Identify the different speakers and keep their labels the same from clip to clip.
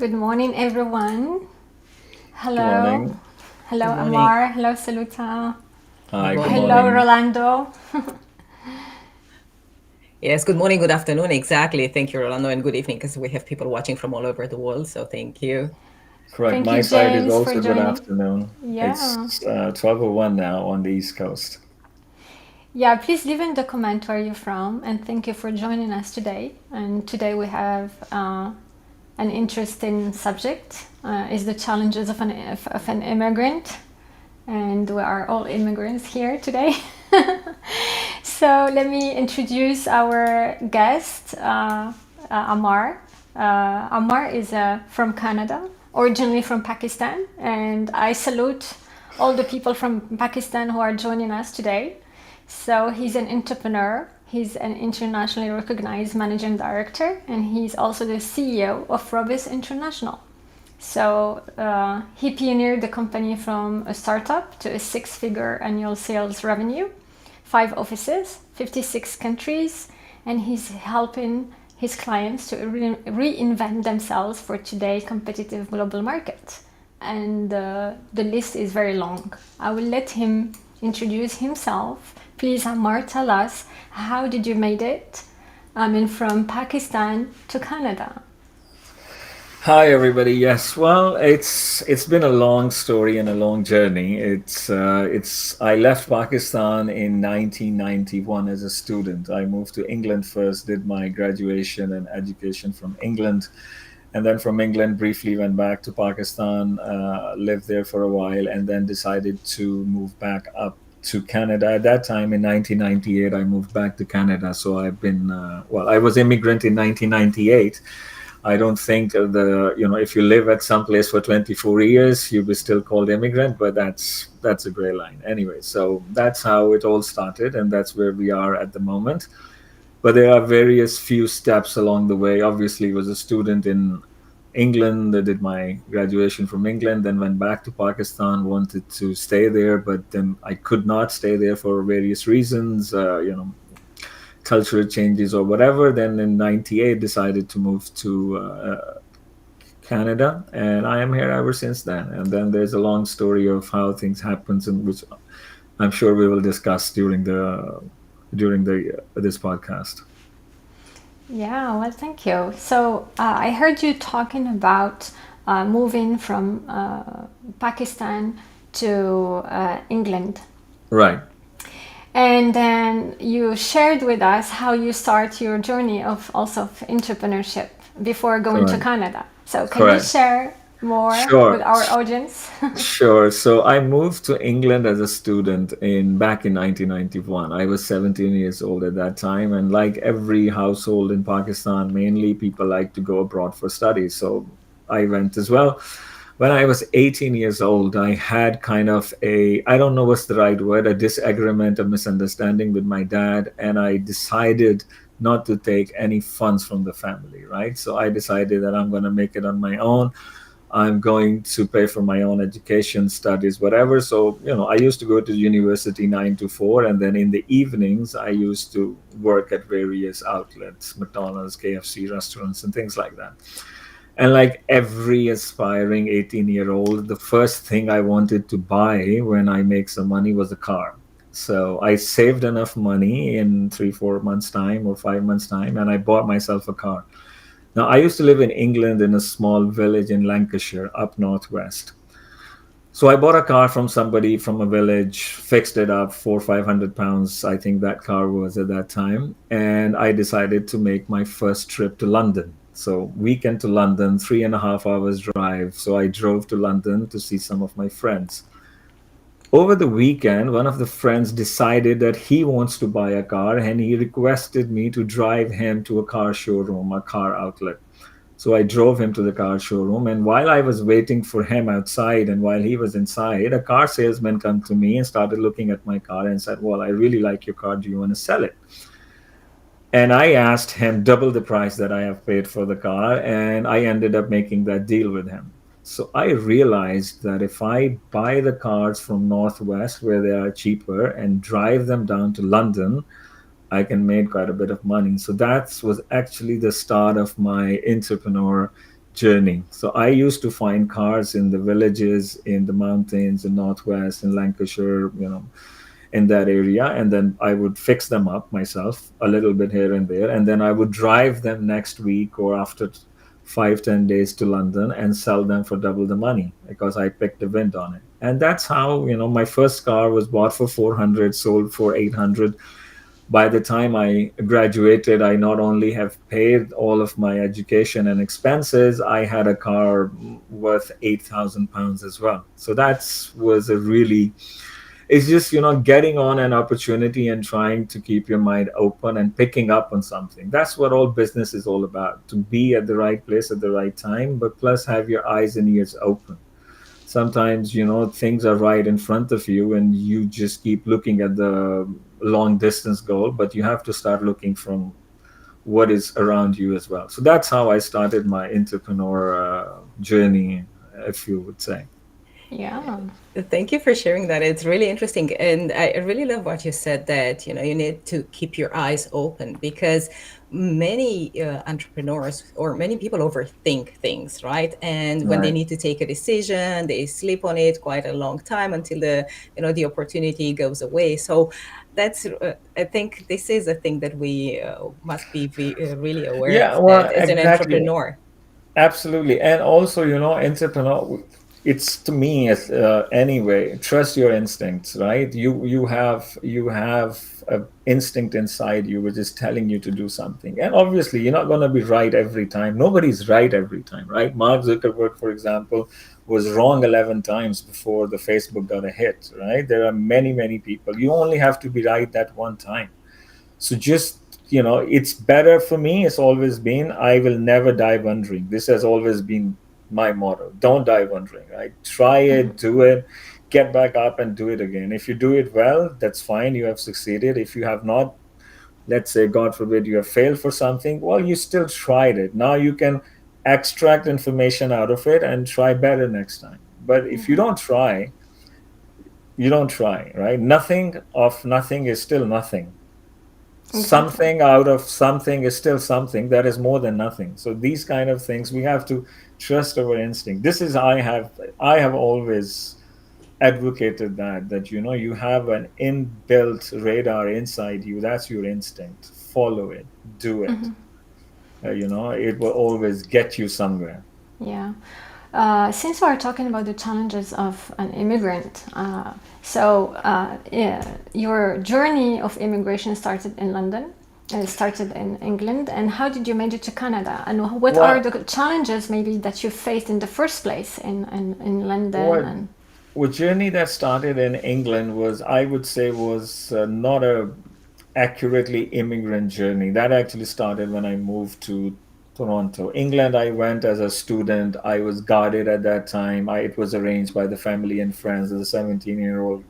Speaker 1: Good morning, everyone.
Speaker 2: Good
Speaker 1: Hello.
Speaker 2: morning.
Speaker 1: Hello,
Speaker 3: Good morning.
Speaker 1: Amar. Hello, Saluta.
Speaker 3: Good
Speaker 2: Hi, good
Speaker 3: morning.
Speaker 1: Hello,
Speaker 2: morning.
Speaker 1: Rolando.
Speaker 3: Yes, good morning, good afternoon. Exactly. Thank you, Rolando, and good evening, because we have people watching from all over the world. So thank you.
Speaker 2: Correct.
Speaker 1: Thank
Speaker 2: My
Speaker 1: you,
Speaker 2: side is
Speaker 1: James, for
Speaker 2: also good
Speaker 1: joining.
Speaker 2: afternoon.
Speaker 1: Yeah.
Speaker 2: It's 12:01 now on the East Coast.
Speaker 1: Yeah, please leave in the comment where you're from, and thank you for joining us today. And today we have an interesting subject, is the challenges of an immigrant. And we are all immigrants here today. So let me introduce our guest, Amar. Amar is from Canada, originally from Pakistan, and I salute all the people from Pakistan who are joining us today. So he's an entrepreneur. He's an internationally recognized managing director, and he's also the CEO of Rebus International. So he pioneered the company from a startup to a six-figure annual sales revenue, 5 offices, 56 countries, and he's helping his clients to reinvent themselves for today's competitive global market. And the list is very long. I will let him introduce himself. Please, Amar, tell us, how did you made it? I mean, from Pakistan to Canada.
Speaker 2: Hi, everybody. Yes, well, it's been a long story and a long journey. It's I left Pakistan in 1991 as a student. I moved to England first, did my graduation and education from England, and then from England briefly went back to Pakistan, lived there for a while, and then decided to move back up to Canada. At that time in 1998, I moved back to Canada. So I've been I was immigrant in 1998. I don't think if you live at some place for 24 years, you'll be still called immigrant, but that's a gray line anyway. So that's how it all started, and that's where we are at the moment. But there are various few steps along the way. Obviously, was a student in England. I did my graduation from England, then went back to Pakistan, wanted to stay there, but then I could not stay there for various reasons, cultural changes or whatever. Then in 98, decided to move to Canada, and I am here ever since then. And then there's a long story of how things happens, and which I'm sure we will discuss during the this podcast.
Speaker 1: Yeah, well, thank you. So I heard you talking about moving from Pakistan to England.
Speaker 2: Right.
Speaker 1: And then you shared with us how you start your journey of also of entrepreneurship before going to
Speaker 2: Correct.
Speaker 1: Canada. So can you
Speaker 2: Correct.
Speaker 1: share more with
Speaker 2: Sure.
Speaker 1: our audience?
Speaker 2: Sure. So I moved to England as a student in back in 1991. I was 17 years old at that time, and like every household in Pakistan, mainly people like to go abroad for studies. So I went as well. When I was 18 years old, I had kind of I don't know what's the right word, a disagreement, a misunderstanding with my dad, and I decided not to take any funds from the family, right? So I decided that I'm going to make it on my own. I'm going to pay for my own education, studies, whatever. So, I used to go to university 9 to 4, and then in the evenings, I used to work at various outlets, McDonald's, KFC restaurants, and things like that. And like every aspiring 18-year-old, the first thing I wanted to buy when I make some money was a car. So I saved enough money in 3, 4 months' time or 5 months' time, and I bought myself a car. Now, I used to live in England in a small village in Lancashire, up northwest. So I bought a car from somebody from a village, fixed it up, 400 or 500 pounds, I think that car was at that time. And I decided to make my first trip to London. So weekend to London, 3.5 hours drive. So I drove to London to see some of my friends. Over the weekend, one of the friends decided that he wants to buy a car, and he requested me to drive him to a car showroom, a car outlet. So I drove him to the car showroom, and while I was waiting for him outside and while he was inside, a car salesman came to me and started looking at my car and said, "Well, I really like your car. Do you want to sell it?" And I asked him double the price that I have paid for the car, and I ended up making that deal with him. So I realized that if I buy the cars from Northwest where they are cheaper and drive them down to London, I can make quite a bit of money. So that was actually the start of my entrepreneur journey. So I used to find cars in the villages, in the mountains, in Northwest, in Lancashire, in that area, and then I would fix them up myself a little bit here and there, and then I would drive them next week or after 5-10 days to London and sell them for double the money because I picked the wind on it. And that's how my first car was bought for 400, sold for 800. By the time I graduated, I not only have paid all of my education and expenses, I had a car worth £8,000 as well. So that was a really, it's just getting on an opportunity and trying to keep your mind open and picking up on something. That's what all business is all about, to be at the right place at the right time, but plus have your eyes and ears open. Sometimes things are right in front of you and you just keep looking at the long distance goal, but you have to start looking from what is around you as well. So that's how I started my entrepreneur journey, if you would say.
Speaker 1: Yeah.
Speaker 3: Thank you for sharing that. It's really interesting. And I really love what you said that, you need to keep your eyes open because many entrepreneurs or many people overthink things, right? And when they
Speaker 2: Right.
Speaker 3: need to take a decision, they sleep on it quite a long time until the opportunity goes away. So that's, I think this is a thing that we must be really aware
Speaker 2: Yeah,
Speaker 3: of
Speaker 2: well,
Speaker 3: that as an
Speaker 2: exactly.
Speaker 3: entrepreneur.
Speaker 2: Absolutely. And also, entrepreneur, it's to me, it's, anyway, trust your instincts, right? You have a instinct inside you which is telling you to do something. And obviously, you're not going to be right every time. Nobody's right every time, right? Mark Zuckerberg, for example, was wrong 11 times before the Facebook got a hit, right? There are many, many people. You only have to be right that one time. So just, it's better for me. It's always been, I will never die wondering. This has always been my motto. Don't die wondering, right? Try it, do it, get back up and do it again. If you do it well, that's fine. You have succeeded. If you have not, let's say, God forbid, you have failed for something, well, you still tried it. Now you can extract information out of it and try better next time. But if you don't try, you don't try, right? Nothing of nothing is still nothing.
Speaker 1: Exactly.
Speaker 2: Something out of something is still something that is more than nothing. So these kind of things, we have to trust our instinct. This is, I have always advocated that you have an inbuilt radar inside you. That's your instinct. Follow it, do it. It will always get you somewhere.
Speaker 1: Yeah. Since we're talking about the challenges of an immigrant, yeah, your journey of immigration started in London, started in England, and how did you make it to Canada? And what are
Speaker 2: Well,
Speaker 1: the challenges maybe that you faced in the first place in London?
Speaker 2: what
Speaker 1: And
Speaker 2: what journey that started in England was, I would say, was not a accurately immigrant journey. That actually started when I moved to Toronto. England, I went as a student. I was guarded at that time. It was arranged by the family and friends as a 17-year-old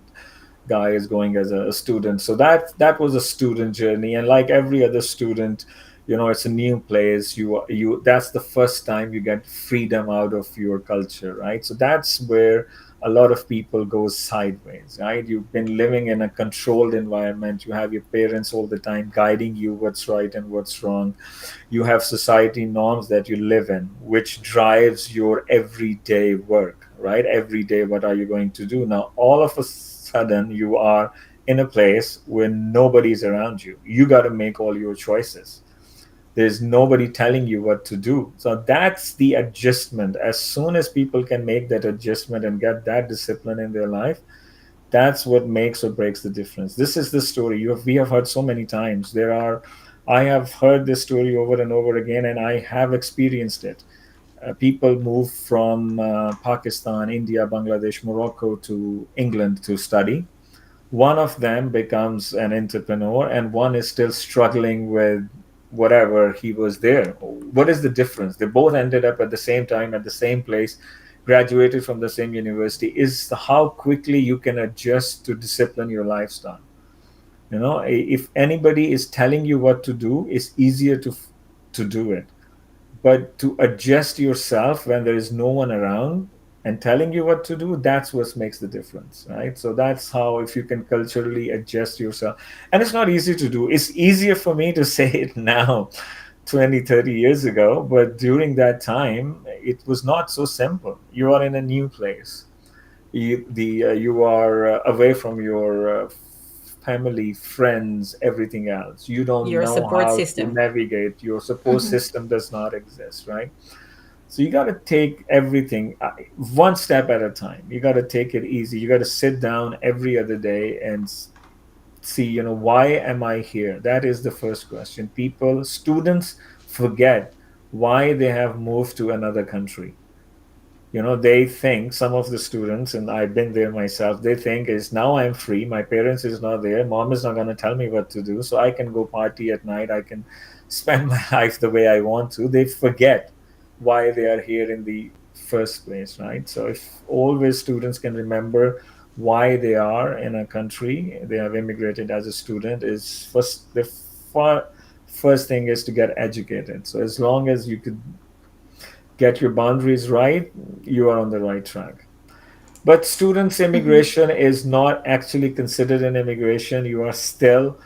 Speaker 2: guy is going as a student. So that was a student journey. And like every other student, it's a new place. You that's the first time you get freedom out of your culture, right? So that's where a lot of people go sideways, right? You've been living in a controlled environment. You have your parents all the time guiding you what's right and what's wrong. You have society norms that you live in, which drives your everyday work, right? Every day, what are you going to do? Now, all of a sudden, you are in a place where nobody's around you. You got to make all your choices. There's nobody telling you what to do. So that's the adjustment. As soon as people can make that adjustment and get that discipline in their life, that's what makes or breaks the difference. This is the story we have heard so many times. I have heard this story over and over again, and I have experienced it. People move from Pakistan, India, Bangladesh, Morocco to England to study. One of them becomes an entrepreneur, and one is still struggling with whatever he was there. What is the difference? They both ended up at the same time, at the same place, graduated from the same university. Is how quickly you can adjust to discipline your lifestyle. If anybody is telling you what to do, it's easier to do it. But to adjust yourself when there is no one around and telling you what to do, that's what makes the difference, right? So that's how, if you can culturally adjust yourself. And it's not easy to do. It's easier for me to say it now 20, 30 years ago. But during that time, it was not so simple. You are in a new place. You are away from your family, friends, everything else. You don't
Speaker 3: Your
Speaker 2: know
Speaker 3: support
Speaker 2: how to
Speaker 3: system.
Speaker 2: navigate. Your support system does not exist, right? So you got to take everything one step at a time. You got to take it easy. You got to sit down every other day and see, why am I here? That is the first question. People, students forget why they have moved to another country. They think, some of the students, and I've been there myself, they think is, now I'm free, my parents is not there, mom is not going to tell me what to do, so I can go party at night, I can spend my life the way I want to. They forget why they are here in the first place, right? So if always students can remember why they are in a country, they have immigrated as a student, is first thing is to get educated. So as long as you could get your boundaries right, you are on the right track. But students' immigration is not actually considered an immigration. You are still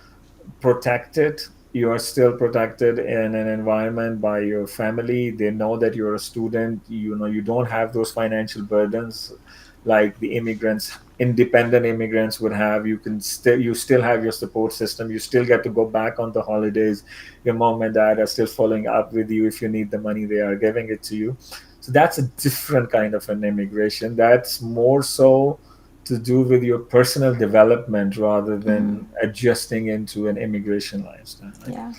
Speaker 2: protected. You are still protected in an environment by your family. They know that you're a student. You don't have those financial burdens like the immigrants, independent immigrants would have. You still have your support system. You still get to go back on the holidays. Your mom and dad are still following up with you. If you need the money, they are giving it to you. So that's a different kind of an immigration. That's more so to do with your personal development rather than adjusting into an immigration lifestyle, right?
Speaker 1: Yeah,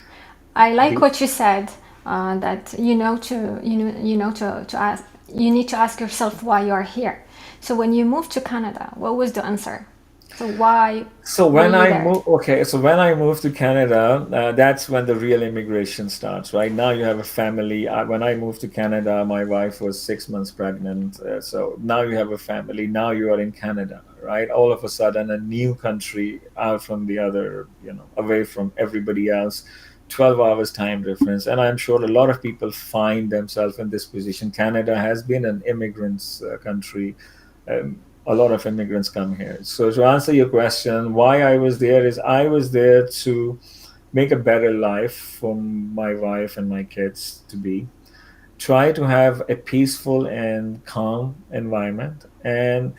Speaker 1: I like
Speaker 2: The,
Speaker 1: what you said. That to ask. You need to ask yourself why you are here. So when you moved to Canada, what was the answer? So why
Speaker 2: so
Speaker 1: were
Speaker 2: when
Speaker 1: you
Speaker 2: I
Speaker 1: there?
Speaker 2: move, okay, so when I moved to Canada, that's when the real immigration starts, right? Now you have a family. When I moved to Canada, my wife was 6 months pregnant. So now you have a family. Now you are in Canada, right? All of a sudden, a new country out from the other, away from everybody else. 12 hours time difference. And I'm sure a lot of people find themselves in this position. Canada has been an immigrants country. A lot of immigrants come here. So to answer your question, why I was there is I was there to make a better life for my wife and my kids to be. Try to have a peaceful and calm environment. And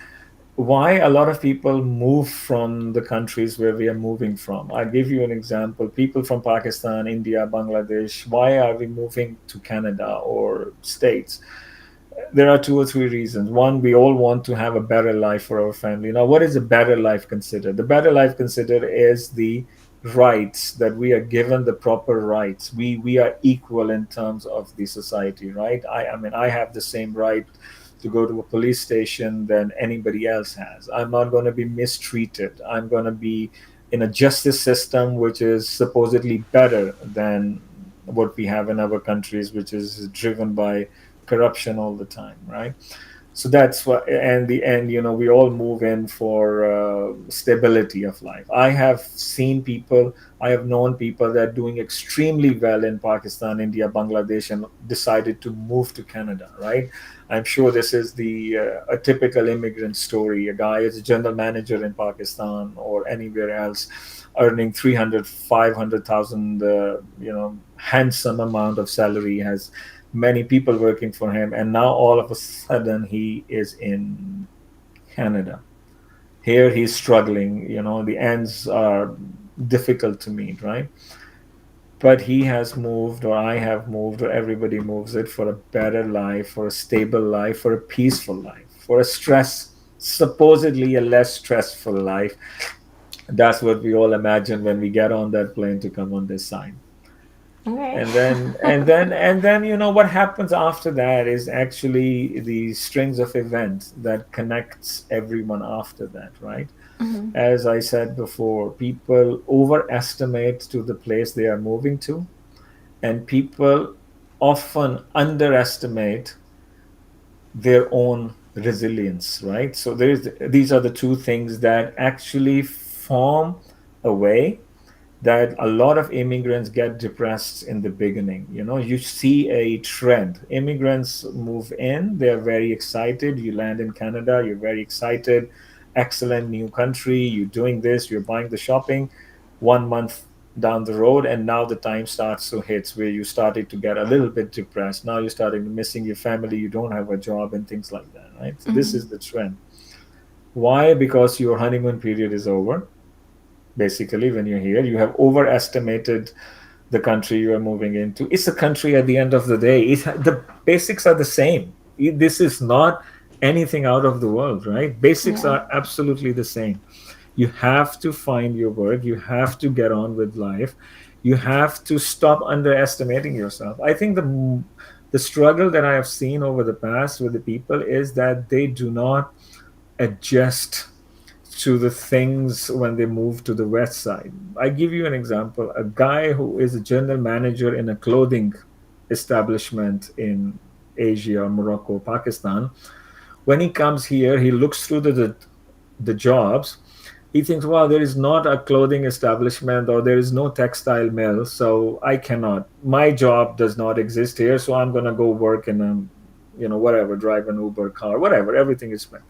Speaker 2: why a lot of people move from the countries where we are moving from. I'll give you an example. People from Pakistan, India, Bangladesh, why are we moving to Canada or States? There are two or three reasons. One, we all want to have a better life for our family. Now, what is a better life considered? The better life considered is the rights that we are given, the proper rights. We are equal in terms of the society, right? I mean, I have the same right to go to a police station than anybody else has. I'm not going to be mistreated. I'm going to be in a justice system which is supposedly better than what we have in other countries, which is driven by corruption all the time, right? So that's what, and the end, we all move in for stability of life. I have known people that are doing extremely well in Pakistan, India, Bangladesh, and decided to move to Canada, right? I'm sure this is a typical immigrant story. A guy is a general manager in Pakistan or anywhere else, earning 300, 500,000, handsome amount of salary, has many people working for him, and now all of a sudden he is in Canada. Here he's struggling, the ends are difficult to meet, right? But he has moved, or I have moved, or everybody moves it for a better life, for a stable life, for a peaceful life, for a supposedly a less stressful life. That's what we all imagine when we get on that plane to come on this side.
Speaker 1: Okay.
Speaker 2: And then what happens after that is actually the strings of events that connects everyone after that, right? As I said before, people overestimate to the place they are moving to, and people often underestimate their own resilience, right? So these are the two things that actually form a way that a lot of immigrants get depressed in the beginning. You see a trend. Immigrants move in, they're very excited. You land in Canada, you're very excited. Excellent new country, you're doing this, you're buying the shopping. 1 month down the road, and now the time starts to hit where you started to get a little bit depressed. Now you're starting missing your family, you don't have a job and things like that, right? So this is the trend. Why? Because your honeymoon period is over. Basically, when you're here, you have overestimated the country you are moving into. It's a country at the end of the day. The basics are the same. This is not anything out of the world, right? Basics
Speaker 1: Yeah.
Speaker 2: are absolutely the same. You have to find your work. You have to get on with life. You have to stop underestimating yourself. I think the struggle that I have seen over the past with the people is that they do not adjust to the things when they move to the west side. I give you an example. A guy who is a general manager in a clothing establishment in Asia, Morocco, Pakistan, when he comes here, he looks through the jobs. He thinks, wow, there is not a clothing establishment or there is no textile mill, so I cannot. My job does not exist here, so I'm going to go work in a, whatever, drive an Uber car, whatever, everything is fine.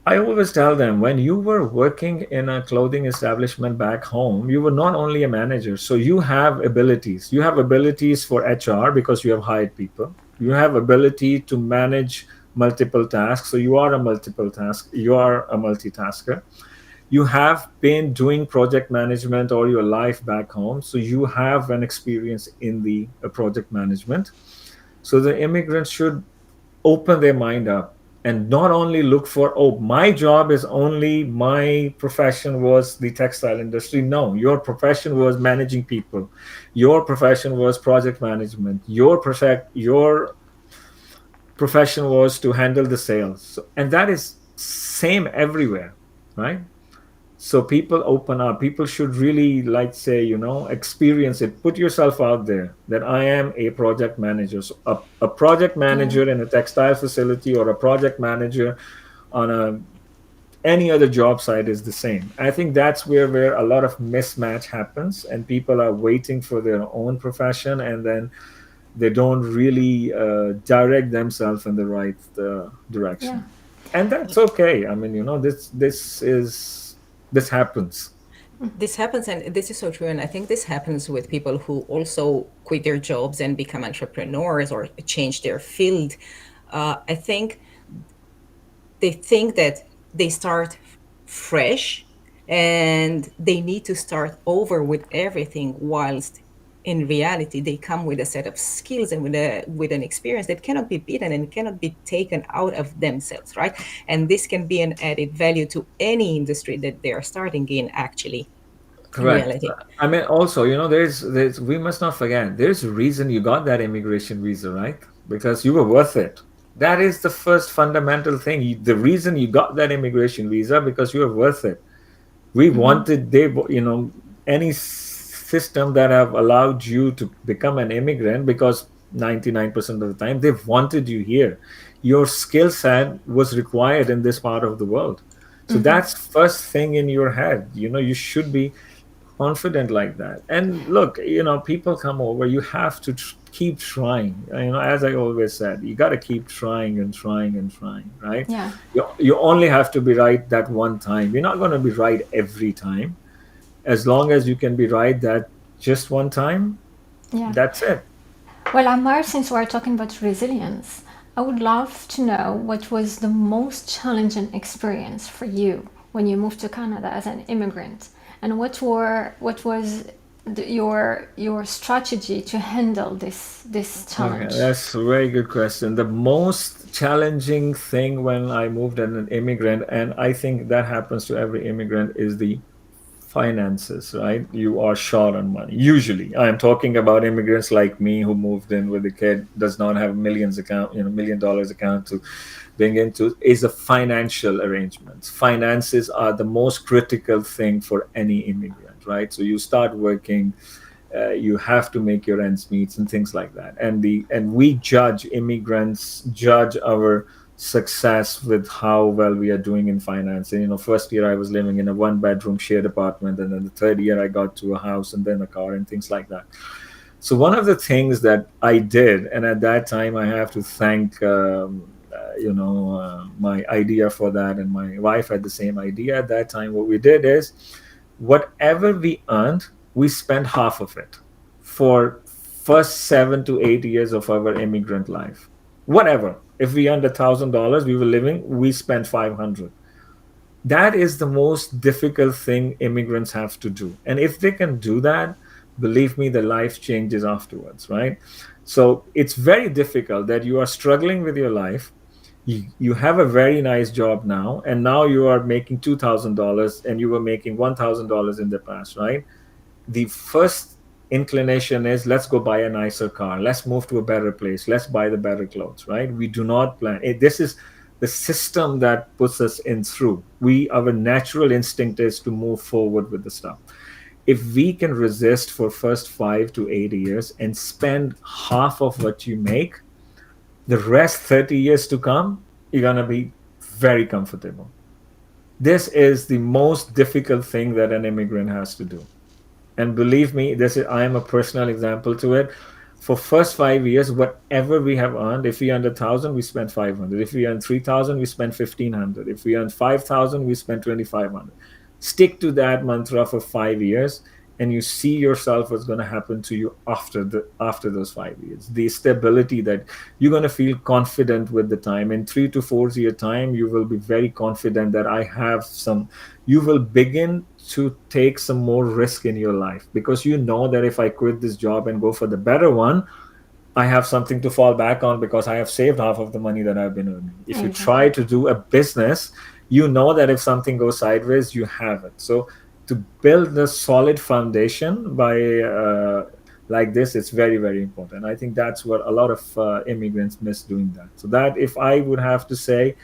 Speaker 2: I always tell them, when you were working in a clothing establishment back home, you were not only a manager. So you have abilities. You have abilities for HR because you have hired people. You have ability to manage multiple tasks. So you are a multiple task. You are a multitasker. You have been doing project management all your life back home. So you have an experience in the project management. So the immigrants should open their mind up and not only look for, oh, my job is only, my profession was the textile industry. No, your profession was managing people. Your profession was project management. Your profession was to handle the sales. And that is same everywhere, right? So people open up. People should really, like, say, experience it. Put yourself out there that I am a project manager. So a project
Speaker 1: Yeah.
Speaker 2: manager in a textile facility or a project manager on any other job site is the same. I think that's where a lot of mismatch happens, and people are waiting for their own profession, and then they don't really direct themselves in the right
Speaker 1: Yeah.
Speaker 2: direction. And that's okay. I mean, this happens.
Speaker 3: This happens, and this is so true. And I think this happens with people who also quit their jobs and become entrepreneurs or change their field. I think that they start fresh and they need to start over with everything, whilst in reality they come with a set of skills and with an experience that cannot be beaten and cannot be taken out of themselves, right? And this can be an added value to any industry that they are starting in, actually, in
Speaker 2: Correct.
Speaker 3: reality.
Speaker 2: I mean, also, there's we must not forget, there's a reason you got that immigration visa, right? Because you were worth it. That is the first fundamental thing. The reason you got that immigration visa, because you were worth it. We wanted, any system that have allowed you to become an immigrant, because 99% of the time they've wanted you here. Your skill set was required in this part of the world. So that's first thing in your head. You should be confident like that. And look, people come over, you have to keep trying. As I always said, you got to keep trying and trying and trying, right?
Speaker 1: Yeah.
Speaker 2: You only have to be right that one time. You're not going to be right every time. As long as you can be right that just one time,
Speaker 1: Yeah.
Speaker 2: that's it.
Speaker 1: Well, Amar, since we're talking about resilience, I would love to know what was the most challenging experience for you when you moved to Canada as an immigrant, and what was your strategy to handle this
Speaker 2: Okay,
Speaker 1: challenge?
Speaker 2: that's a very good question. The most challenging thing when I moved as an immigrant, and I think that happens to every immigrant, is the finances, right? You are short on money. Usually, I am talking about immigrants like me who moved in with a kid, does not have millions account, $1 million account to bring into, is a financial arrangements. Finances are the most critical thing for any immigrant, right? So you start working, you have to make your ends meet and things like that. And we judge, immigrants judge our success with how well we are doing in finance. And first year I was living in a 1 bedroom shared apartment, and then the third year I got to a house and then a car and things like that. So one of the things that I did, and at that time I have to thank my idea for that, and my wife had the same idea at that time. What we did is, whatever we earned, we spend half of it for first 7 to 8 years of our immigrant life. Whatever. If we earned $1,000, we were living, we spent 500. That is the most difficult thing immigrants have to do. And if they can do that, believe me, the life changes afterwards, right? So it's very difficult that you are struggling with your life. You have a very nice job now, and now you are making $2,000 and you were making $1,000 in the past, right? The first inclination is, let's go buy a nicer car, let's move to a better place, let's buy the better clothes, right? We do not plan it. This is the system that puts us in through. Our natural instinct is to move forward with the stuff. If we can resist for first 5 to 8 years and spend half of what you make, the rest 30 years to come, you're going to be very comfortable. This is the most difficult thing that an immigrant has to do. And believe me, I am a personal example to it. For first 5 years, whatever we have earned, if we earned 1,000, we spent 500. If we earned 3,000, we spent 1,500. If we earned 5,000, we spent 2,500. Stick to that mantra for 5 years, and you see yourself what's going to happen to you after those 5 years. The stability that you're going to feel confident with the time. In 3 to 4 year time, you will be very confident that you will begin to take some more risk in your life, because you know that if I quit this job and go for the better one, I have something to fall back on because I have saved half of the money that I've been earning. If you try to do a business, you know that if something goes sideways, you have it. So to build the solid foundation by like this, it's very, very important. I think that's what a lot of immigrants miss doing that. So that if I would have to say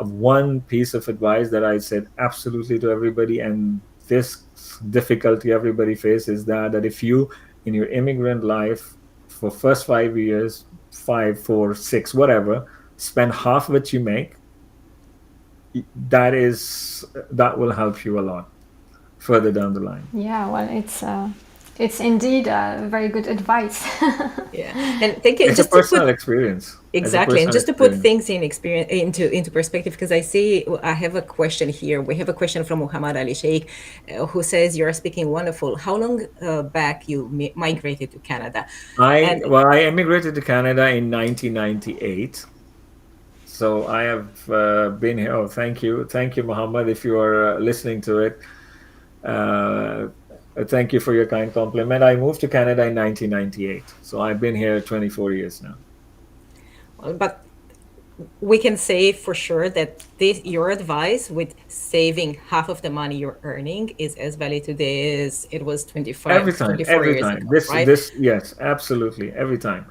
Speaker 2: one piece of advice that I said absolutely to everybody, and this difficulty everybody faces, that if you, in your immigrant life, for first 5 years, 5, 4, 6, whatever, spend half what you make, that will help you a lot further down the line.
Speaker 1: Yeah, well, it's indeed very good advice.
Speaker 3: Yeah, and thank you.
Speaker 2: It's a personal experience.
Speaker 3: Exactly, and just to put things into perspective, because I have a question here. We have a question from Muhammad Ali Sheikh, who says, "You are speaking wonderful. How long back you migrated to Canada?"
Speaker 2: I emigrated to Canada in 1998. So I have been here. Oh, thank you, Muhammad, if you are listening to it. Thank you for your kind compliment. I moved to Canada in 1998, so I've been here 24 years now.
Speaker 3: But we can say for sure that your advice with saving half of the money you're earning is as valid today as it was 24 years ago, right?
Speaker 2: Yes, absolutely, every time.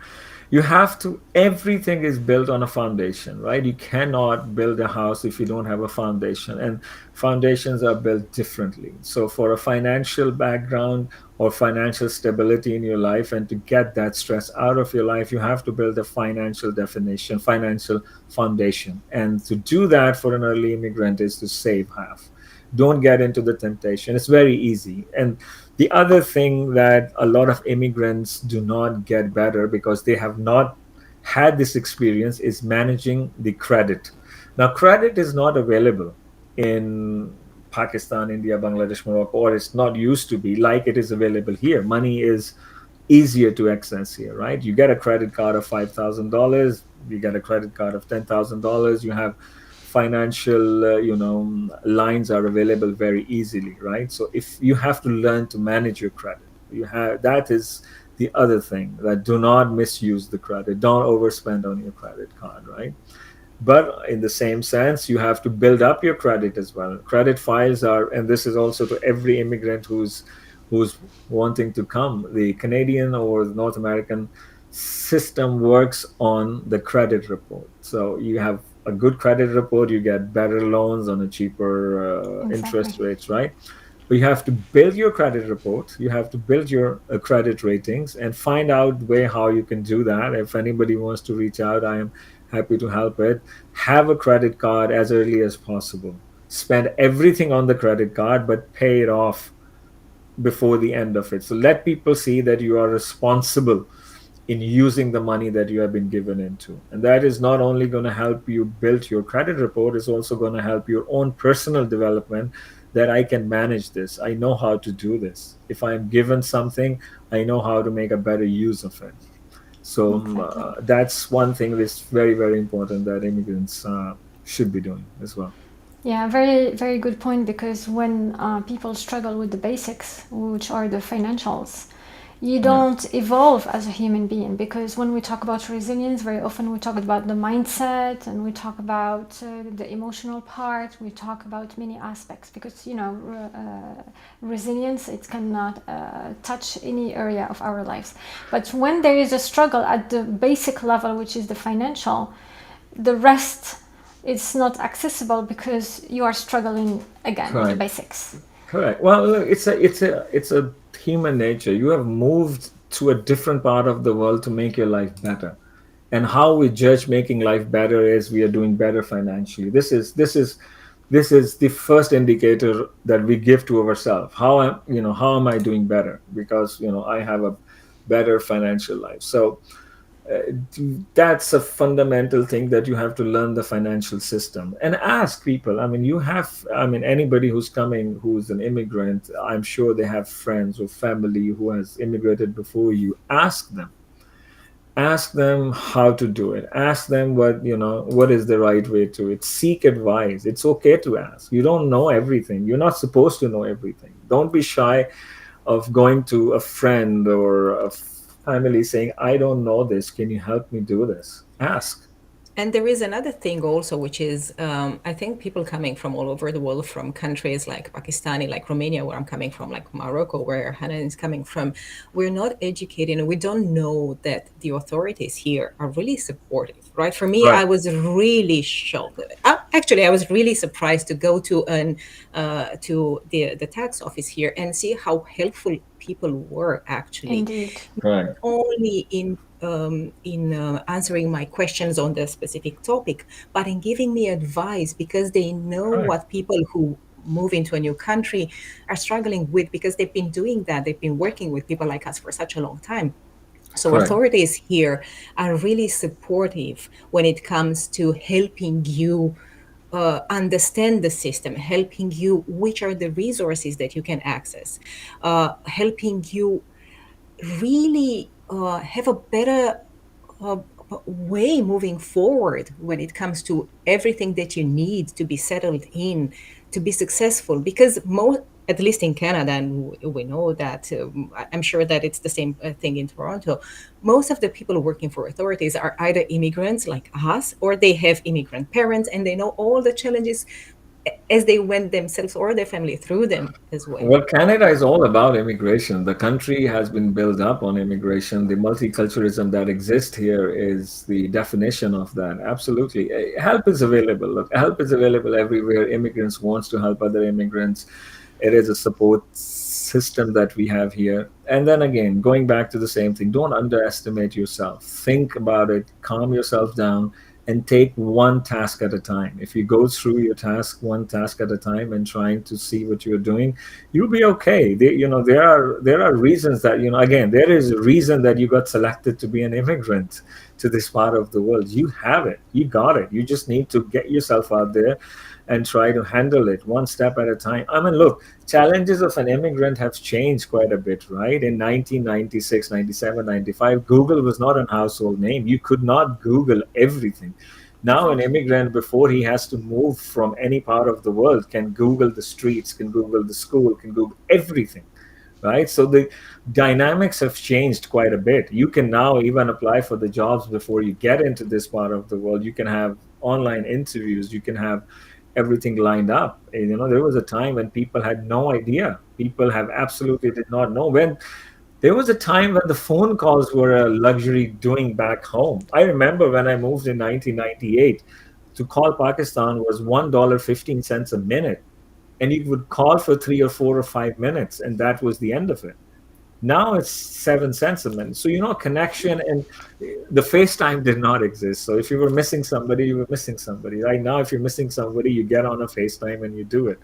Speaker 2: You have to, everything is built on a foundation, right? You cannot build a house if you don't have a foundation, and foundations are built differently. So for a financial background or financial stability in your life, and to get that stress out of your life, you have to build a financial foundation. And to do that for an early immigrant is to save half. Don't get into the temptation. It's very easy. And the other thing that a lot of immigrants do not get better because they have not had this experience is managing the credit. Now, credit is not available in Pakistan, India, Bangladesh, Morocco, or it's not used to be like it is available here. Money is easier to access here, right? You get a credit card of $5,000, you get a credit card of $10,000, you have financial lines are available very easily, right? So if you have to learn to manage your credit, that is the other thing, that do not misuse the credit. Don't overspend on your credit card, right? But in the same sense, you have to build up your credit as well. Credit files are, and this is also to every immigrant who's wanting to come, the Canadian or the North American system works on the credit report. So you have a good credit report, you get better loans on a cheaper interest rates, right? But you have to build your credit report, you have to build your credit ratings, and find out how you can do that. If anybody wants to reach out, I am happy to help it. Have a credit card as early as possible. Spend everything on the credit card, but pay it off before the end of it. So let people see that you are responsible in using the money that you have been given into. And that is not only going to help you build your credit report, it's also going to help your own personal development, that I can manage this. I know how to do this. If I'm given something, I know how to make a better use of it. So
Speaker 1: Exactly.
Speaker 2: that's one thing that's very, very important that immigrants should be doing as well.
Speaker 1: Yeah, very, very good point, because when people struggle with the basics, which are the financials, you
Speaker 2: Yeah,
Speaker 1: don't evolve as a human being. Because when we talk about resilience, very often we talk about the mindset, and we talk about the emotional part, we talk about many aspects, because, resilience, it cannot touch any area of our lives. But when there is a struggle at the basic level, which is the financial, the rest is not accessible, because you are struggling again with the
Speaker 2: correct,
Speaker 1: basics.
Speaker 2: correct. Well, look, it's a human nature. You have moved to a different part of the world to make your life better. And how we judge making life better is we are doing better financially. This is the first indicator that we give to ourselves. How am I doing better? Because I have a better financial life. So uh, that's a fundamental thing, that you have to learn the financial system and ask people. Anybody who's coming, who's an immigrant, I'm sure they have friends or family who has immigrated before you. Ask them how to do it. Ask them what is the right way to it. Seek advice. It's okay to ask. You don't know everything. You're not supposed to know everything. Don't be shy of going to a friend or a family saying, I don't know this, can you help me do this? Ask.
Speaker 3: And there is another thing also, which is I think people coming from all over the world, from countries like Pakistani, like Romania, where I'm coming from, like Morocco, where Hanan is coming from, we're not educated and we don't know that the authorities here are really supportive, right? For me, I
Speaker 2: Right.
Speaker 3: was really shocked. Actually, I was really surprised to go to the tax office here and see how helpful people were actually,
Speaker 1: Indeed.
Speaker 2: Right.
Speaker 3: only in answering my questions on the specific topic, but in giving me advice, because they know
Speaker 2: Correct.
Speaker 3: what people who move into a new country are struggling with, because they've been doing that. They've been working with people like us for such a long time. So
Speaker 2: Correct.
Speaker 3: authorities here are really supportive when it comes to helping you understand the system, helping you which are the resources that you can access, helping you really have a better uh, way moving forward when it comes to everything that you need to be settled in, to be successful. Because most, at least in Canada, and we know that, I'm sure that it's the same thing in Toronto, most of the people working for authorities are either immigrants like us, or they have immigrant parents and they know all the challenges as they went themselves or their family through them as well.
Speaker 2: Well, Canada is all about immigration. The country has been built up on immigration. The multiculturalism that exists here is the definition of that. Absolutely. Help is available. Look, help is available everywhere. Immigrants wants to help other immigrants. It is a support system that we have here. And then again, going back to the same thing, don't underestimate yourself. Think about it, calm yourself down, and take one task at a time. If you go through your task one task at a time and trying to see what you're doing, you'll be okay. There are reasons that, again, there is a reason that you got selected to be an immigrant to this part of the world. You have it. You got it. You just need to get yourself out there and try to handle it one step at a time. I mean, look, challenges of an immigrant have changed quite a bit, right? In 1996, 97, 95, Google was not a household name. You could not Google everything. Now, an
Speaker 1: Exactly.
Speaker 2: immigrant, before he has to move from any part of the world, can Google the streets, can Google the school, can Google everything, right? So the dynamics have changed quite a bit. You can now even apply for the jobs before you get into this part of the world. You can have online interviews, you can have everything lined up. And, there was a time when people had no idea. People have absolutely did not know. When there was a time when the phone calls were a luxury doing back home. I remember when I moved in 1998, to call Pakistan was $1.15 a minute, and you would call for 3 or 4 or 5 minutes, and that was the end of it. Now it's 7 cents a minute. So, connection and the FaceTime did not exist. So if you were missing somebody, you were missing somebody. Right now, if you're missing somebody, you get on a FaceTime and you do it.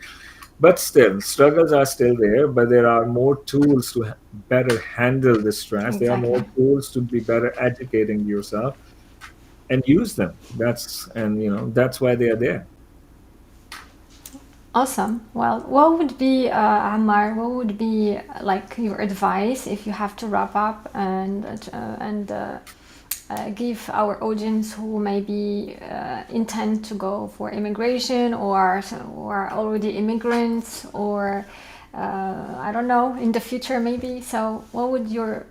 Speaker 2: But still, struggles are still there, but there are more tools to better handle the stress. There are more
Speaker 1: Exactly.
Speaker 2: tools to be better educating yourself and use them. That's why they are there.
Speaker 1: Awesome. Well, what would be, Amar, what would be like your advice if you have to wrap up and give our audience who maybe intend to go for immigration or are already immigrants or I don't know, in the future maybe. So what would be your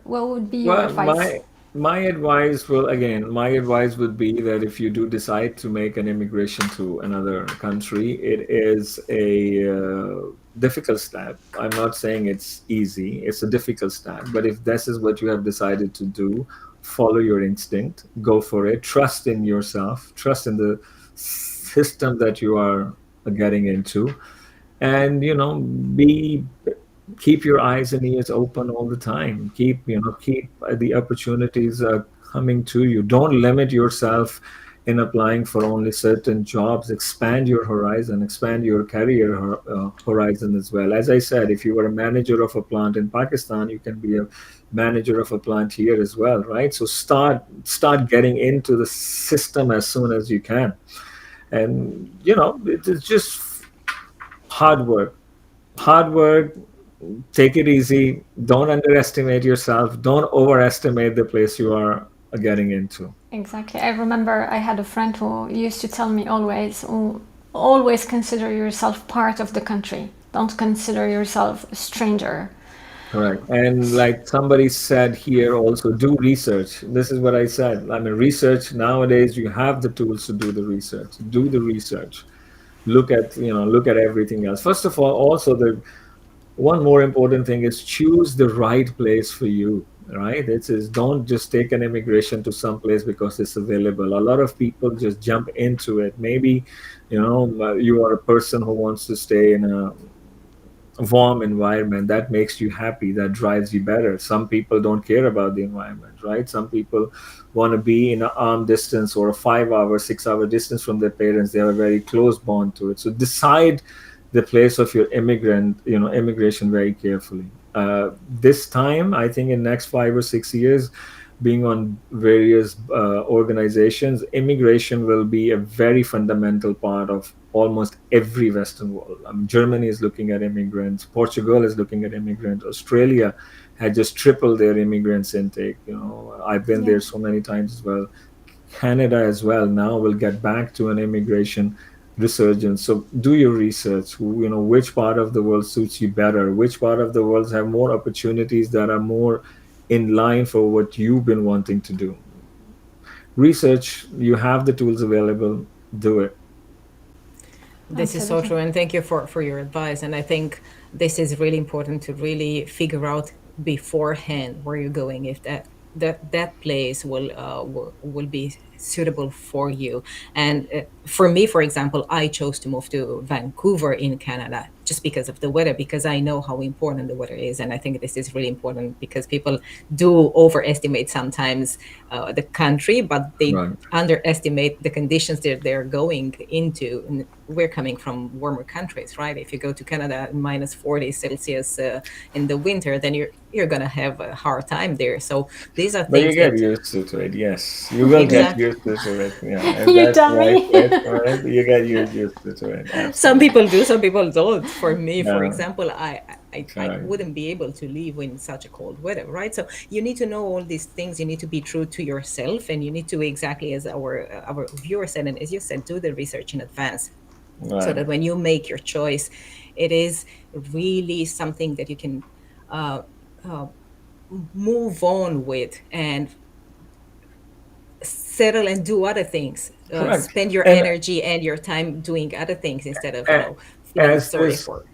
Speaker 2: Well,
Speaker 1: advice?
Speaker 2: my advice will again, my advice would be that if you do decide to make an immigration to another country, it is a difficult step. I'm not saying it's easy. It's a difficult step. But if this is what you have decided to do, follow your instinct, go for it, trust in yourself, trust in the system that you are getting into, and be keep your eyes and ears open all the time. Keep the opportunities coming to you. Don't limit yourself in applying for only certain jobs. Expand your horizon, expand your career horizon as well. As I said, if you were a manager of a plant in Pakistan, you can be a manager of a plant here as well, right? So start getting into the system as soon as you can. And it's just hard work. Hard work. Take it easy. Don't underestimate yourself. Don't overestimate the place you are getting into.
Speaker 1: Exactly. I remember I had a friend who used to tell me always, oh, always consider yourself part of the country. Don't consider yourself a stranger.
Speaker 2: Correct. And like somebody said here also, do research. This is what I said. I mean, research nowadays, you have the tools to do the research. Do the research. Look at everything else. First of all, also the one more important thing is choose the right place for you, right? It is don't just take an immigration to some place because it's available. A lot of people just jump into it. Maybe you are a person who wants to stay in a warm environment that makes you happy, that drives you better. Some people don't care about the environment, right? Some people want to be in an arm distance or a 5 hour 6 hour distance from their parents. They have a very close bond to it. So decide the place of your immigration very carefully. This time, I think in next 5 or 6 years, being on various organizations, immigration will be a very fundamental part of almost every Western world. Germany is looking at immigrants. Portugal is looking at immigrants. Australia had just tripled their immigrants intake. I've been
Speaker 1: Yeah.
Speaker 2: there so many times as well. Canada as well now will get back to an immigration resurgence. So do your research. Which part of the world suits you better? Which part of the world have more opportunities that are more in line for what you've been wanting to do? Research. You have the tools available. Do it.
Speaker 3: This is so
Speaker 1: Absolutely.
Speaker 3: true, and thank you for your advice. And I think this is really important to really figure out beforehand where you're going, if that place will be suitable for you. And for me, for example, I chose to move to Vancouver in Canada just because of the weather, because I know how important the weather is. And I think this is really important because people do overestimate sometimes the country, but they
Speaker 2: Right.
Speaker 3: underestimate the conditions that they're going into. And we're coming from warmer countries, right? If you go to Canada minus 40 Celsius in the winter, then you're gonna have a hard time there. So these are
Speaker 2: But you
Speaker 3: things
Speaker 2: get
Speaker 3: that
Speaker 2: used to it. Yes, you will get
Speaker 3: exactly.
Speaker 2: used to it. Yeah, if
Speaker 1: You
Speaker 2: that's the
Speaker 1: tell
Speaker 2: right
Speaker 1: me.
Speaker 2: place, right? You get used to it.
Speaker 3: Some
Speaker 2: Absolutely.
Speaker 3: people do, some people don't. For me, for
Speaker 2: Yeah.
Speaker 3: example, I
Speaker 2: Correct.
Speaker 3: wouldn't be able to live in such a cold weather, right? So you need to know all these things. You need to be true to yourself, and you need to, exactly as our viewer said, and as you said, do the research in advance, so
Speaker 2: Right.
Speaker 3: that when you make your choice, it is really something that you can uh, uh, move on with and settle and do other things.
Speaker 2: Correct.
Speaker 3: Spend your
Speaker 2: And
Speaker 3: energy and your time doing other things instead of
Speaker 2: a-
Speaker 3: feeling
Speaker 2: as
Speaker 3: sorry
Speaker 2: this
Speaker 3: for.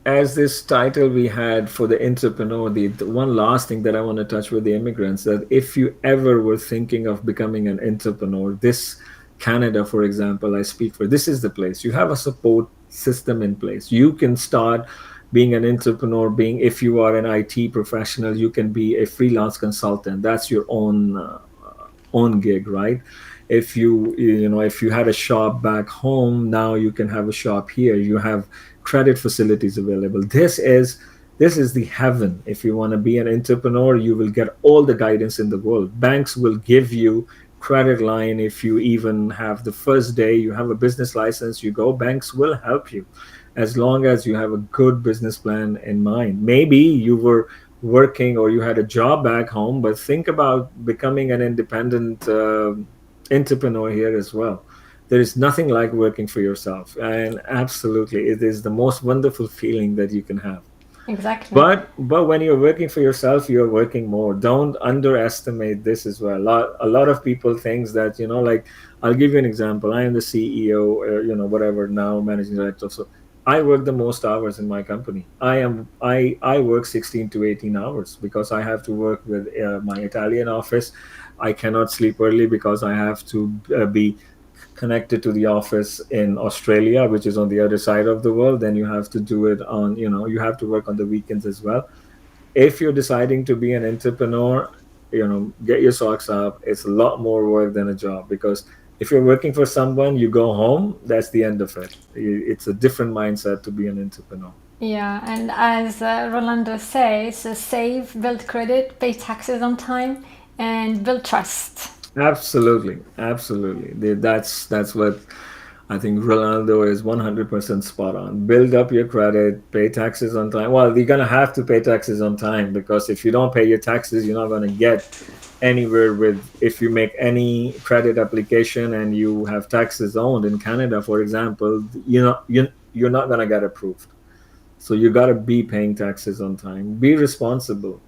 Speaker 2: as this title we had for the entrepreneur, the one last thing that I want to touch with the immigrants, that if you ever were thinking of becoming an entrepreneur, this Canada, for example, I speak for, this is the place. You have a support system in place. You can start being an entrepreneur. Being, if you are an IT professional, you can be a freelance consultant. That's your own gig, right? If you had a shop back home, now you can have a shop here. You have credit facilities available. This is the heaven. If you want to be an entrepreneur, you will get all the guidance in the world. Banks will give you credit line. If you even have the first day you have a business license, you go, banks will help you. as long as you have a good business plan in mind. Maybe you were working or you had a job back home, but think about becoming an independent entrepreneur here as well. There is nothing like working for yourself, and absolutely it is the most wonderful feeling that you can have.
Speaker 1: Exactly.
Speaker 2: But when you're working for yourself, you're working more. Don't underestimate this as well. A lot of people thinks that, like, I'll give you an example. I am the CEO, whatever, now managing director. So I work the most hours in my company. I work 16 to 18 hours because I have to work with my Italian office. I cannot sleep early because I have to be connected to the office in Australia, which is on the other side of the world. Then you have to do it on, you have to work on the weekends as well. If you're deciding to be an entrepreneur, get your socks up. It's a lot more work than a job, because if you're working for someone, you go home, that's the end of it. It's a different mindset to be an entrepreneur.
Speaker 1: Yeah, and as Rolando says, so save, build credit, pay taxes on time, and build trust.
Speaker 2: Absolutely, absolutely. That's what I think Ronaldo is 100% spot on. Build up your credit, pay taxes on time. Well, you're gonna have to pay taxes on time, because if you don't pay your taxes, you're not gonna get anywhere with. If you make any credit application and you have taxes owed in Canada, for example, you're not gonna get approved. So you gotta be paying taxes on time. Be responsible.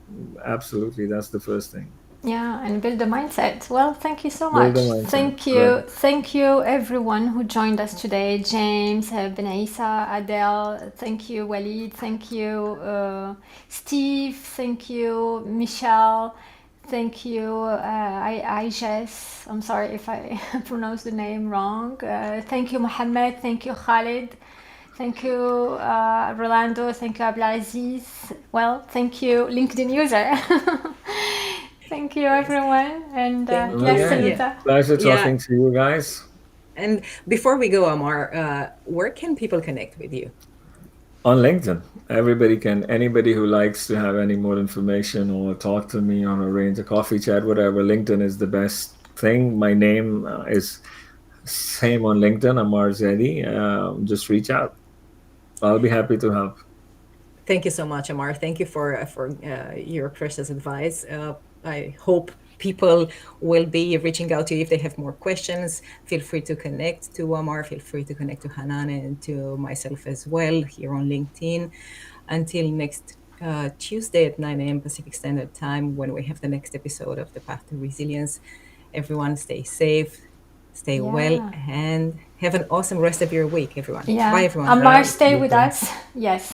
Speaker 2: Absolutely, that's the first thing.
Speaker 1: Yeah, and build a mindset. Well, thank you so
Speaker 2: Build
Speaker 1: much.
Speaker 2: a mindset.
Speaker 1: Thank
Speaker 2: Right.
Speaker 1: you. Thank you, everyone who joined us today. James, Benaisa, Adele. Thank you, Walid. Thank you, Steve. Thank you, Michelle. Thank you, Jess. I'm sorry if I pronounced the name wrong. Thank you, Mohammed. Thank you, Khalid. Thank you, Rolando. Thank you, Abdulaziz. Well, thank you, LinkedIn user. Thank you,
Speaker 3: Yes.
Speaker 1: everyone. And
Speaker 3: Thank
Speaker 1: yes,
Speaker 3: you.
Speaker 2: Okay.
Speaker 3: Yeah.
Speaker 1: Saluta.
Speaker 2: Pleasure
Speaker 3: Yeah.
Speaker 2: talking to you guys.
Speaker 3: And before we go, Amar, where can people connect with you?
Speaker 2: On LinkedIn. Anybody who likes to have any more information or talk to me or arrange a coffee chat, whatever, LinkedIn is the best thing. My name is same on LinkedIn, Amar Zaidi. Just reach out. I'll be happy to help.
Speaker 3: Thank you so much, Amar. Thank you for your precious advice. I hope people will be reaching out to you if they have more questions. Feel free to connect to Amar. Feel free to connect to Hanan and to myself as well here on LinkedIn. Until next Tuesday at 9 a.m. Pacific Standard Time, when we have the next episode of The Path to Resilience. Everyone, stay safe, stay well,
Speaker 1: Yeah.
Speaker 3: and have an awesome rest of your week, everyone. Bye,
Speaker 1: Yeah.
Speaker 3: everyone.
Speaker 1: Amar, stay
Speaker 2: You
Speaker 1: with
Speaker 2: too.
Speaker 1: us. Yes.